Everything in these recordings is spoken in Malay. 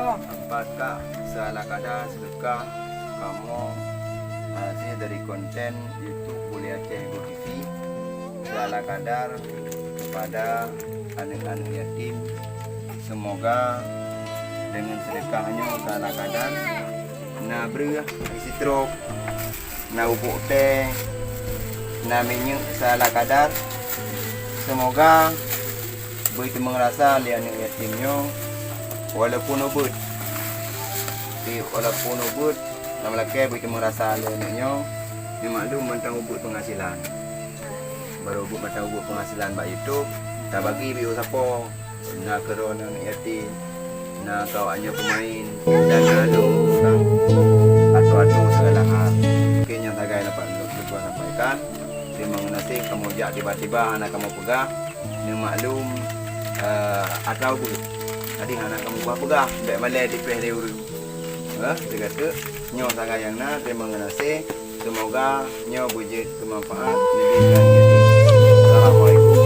apakah salah kadar sedekah kamu hasil dari konten YouTube Bule Aceh Go TV salah kadar kepada anak-anak yatim. Semoga dengan sedekahnya salah kadar na beri isi truk na ubuk teh na minyak salah kadar. Semoga begitu merasa lihat anak yatimnya walaupun ubud nama laki begitu merasa anaknya dimaklum tentang ubud penghasilan baru ubud macam ubud penghasilan bak YouTube tak bagi biu siapa nak kerana anak yatim nak kawannya pemain dan ada utang atau segala hal mungkin yang tagai dapat lupa sampaikan. Terima kasih kamu jak tiba-tiba anak kamu pegang ni maklum atau ubud tadi anak kamu buat pegah baik malai di peh dia urus dia kata nyo sangat yang nak. Terima kasih, semoga nyo wujud bermanfaat lebih lagi. Assalamualaikum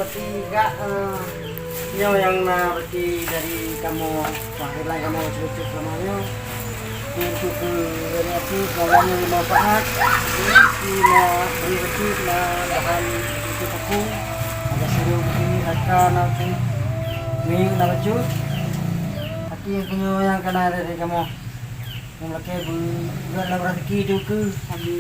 tiga nyo yang berarti dari kamu lahirlah kamu cukup lamanya untuk berarti segalanya bermanfaat kita berarti bahan itu aku ada seru begini akan aku minggu nak baju hati yang punya yang kena dari kamu yang laki buat lah rezeki itu ke ini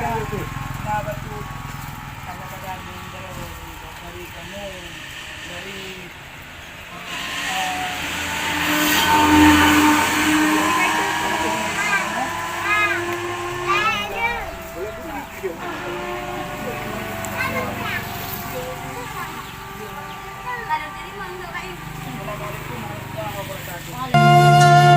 mana itu? Batu kalau pada dari kamu dari Assalamualaikum warahmatullahi wabarakatuh.